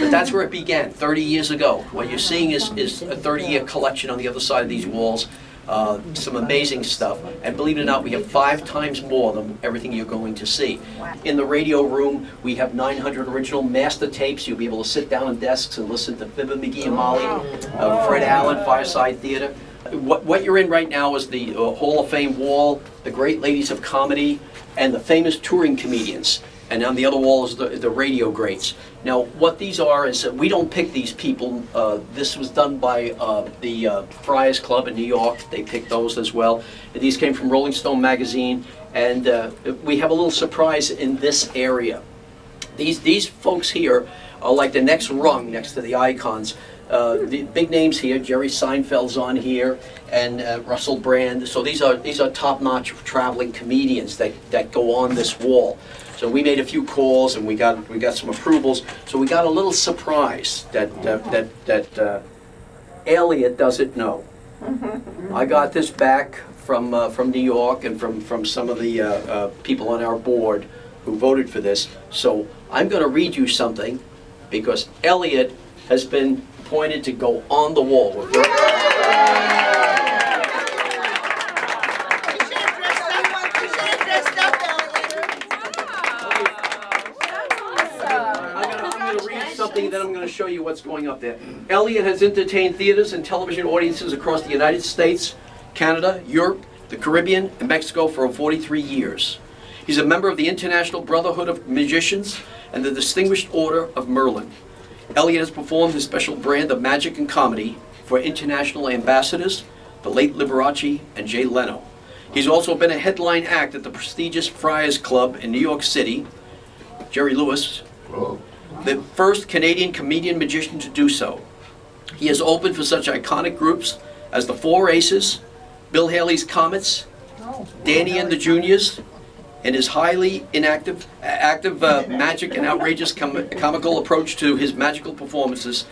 But that's where it began, 30 years ago. What you're seeing is a 30-year collection on the other side of these walls. Some amazing stuff. And believe it or not, we have 5 times more than everything you're going to see. In the radio room, we have 900 original master tapes. You'll be able to sit down at desks and listen to Fibber, McGee, and Molly, Fred Allen, Fireside Theater. What you're in right now is the Hall of Fame wall, the great ladies of comedy, and the famous touring comedians. And on the other wall is the radio greats. Now, what these are is we don't pick these people. This was done by the Friars Club in New York. They picked those as well. And these came from Rolling Stone magazine. And we have a little surprise in this area. These folks here are like the next rung next to the icons. The big names here, Jerry Seinfeld's on here, and Russell Brand. So these are top-notch traveling comedians that go on this wall. So we made a few calls and we got some approvals. So we got a little surprise that Elliott doesn't know. I got this back from New York and from some of the people on our board who voted for this. So I'm going to read you something because Elliott has been appointed to go on the wall. Then I'm going to show you what's going up there. Elliott has entertained theaters and television audiences across the United States, Canada, Europe, the Caribbean, and Mexico for 43 years. He's a member of the International Brotherhood of Magicians and the Distinguished Order of Merlin. Elliott has performed his special brand of magic and comedy for international ambassadors, the late Liberace and Jay Leno. He's also been a headline act at the prestigious Friars Club in New York City. Jerry Lewis, the first Canadian comedian magician to do so. He has opened for such iconic groups as the Four Aces, Bill Haley's Comets, Danny and the Juniors, and his highly active magic and outrageous comical approach to his magical performances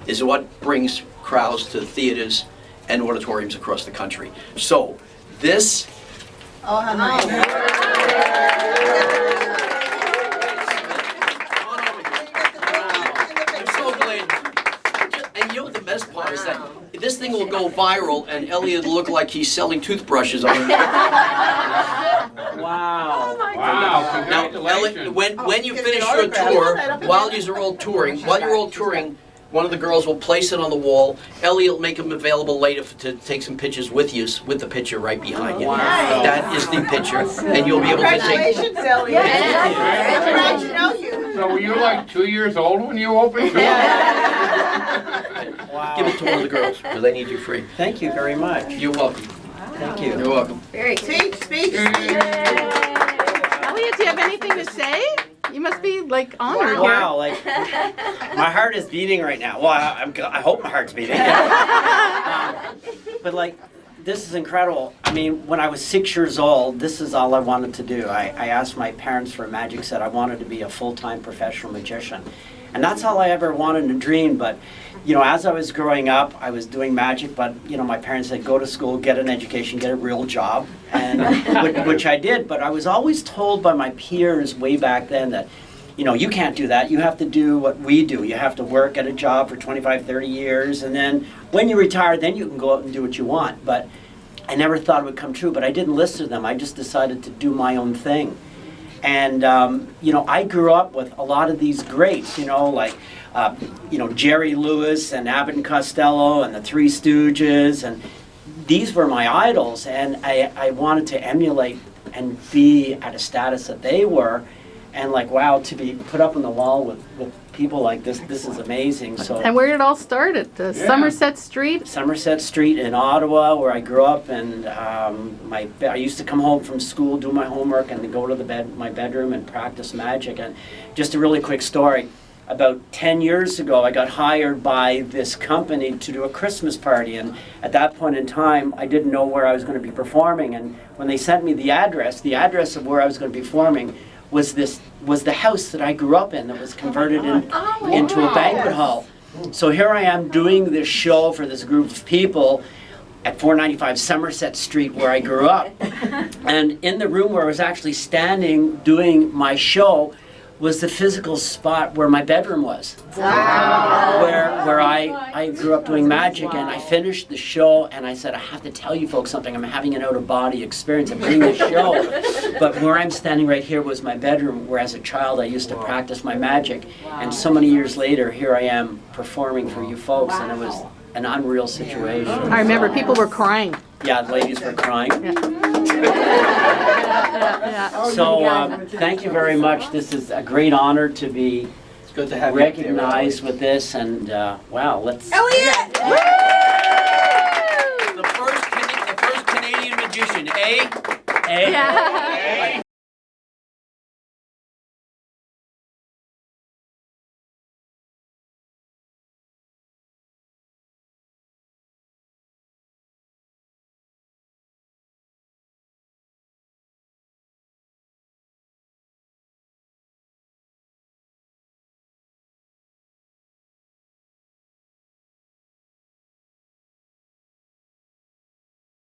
is what brings crowds to theaters and auditoriums across the country. So this best part is that this thing will go viral and Elliott will look like he's selling toothbrushes on it. Wow. Oh my Wow. Now, Elliott, when you finish your tour, while you're all touring, one of the girls will place it on the wall. Elliott will make them available later to take some pictures with you, with the picture right behind you. Wow. That is the picture, and you'll be able to take. Congratulations, Elliott. I'm glad to know you. So were you like 2 years old when you opened? Wow. Give it to one of the girls, because they need you free. Thank you very much. You're welcome. Thank you. You're welcome. Very good. Speak. Elliott, do you have anything to say? You must be like honored. Wow, like my heart is beating right now. Well, I hope my heart's beating. But like, this is incredible. I mean, when I was 6 years old, this is all I wanted to do. I asked my parents for a magic set. I wanted to be a full-time professional magician. And that's all I ever wanted to dream. But, you know, as I was growing up, I was doing magic, but, you know, my parents said, go to school, get an education, get a real job, and which I did. But I was always told by my peers way back then that, you know, you can't do that. You have to do what we do. You have to work at a job for 25, 30 years, and then when you retire, then you can go out and do what you want. But I never thought it would come true, but I didn't listen to them. I just decided to do my own thing. And, you know, I grew up with a lot of these greats, you know, like, you know, Jerry Lewis and Abbott and Costello and the Three Stooges, and these were my idols, and I wanted to emulate and be at a status that they were, and like, wow, to be put up on the wall with people like this is amazing. So. And where did it all start? At Somerset Street? Somerset Street in Ottawa, where I grew up, and I used to come home from school, do my homework, and then go to my bedroom and practice magic. And just a really quick story. About 10 years ago, I got hired by this company to do a Christmas party, and at that point in time, I didn't know where I was going to be performing. And when they sent me the address of where I was going to be performing was the house that I grew up in that was converted into a banquet hall. So here I am doing this show for this group of people at 495 Somerset Street, where I grew up. And in the room where I was actually standing doing my show was the physical spot where my bedroom was. Where I grew up doing magic, and I finished the show and I said, I have to tell you folks something. I'm having an out-of-body experience. I'm doing this show. But where I'm standing right here was my bedroom, where as a child I used to practice my magic. And so many years later, here I am performing for you folks, and it was an unreal situation. I remember people were crying. Yeah, the ladies were crying. Yeah. So thank you very much. This is a great honor to be It's good to have you up there, recognized with this, and wow, let's... Elliott! The first Canadian magician, eh? Hey. Yeah.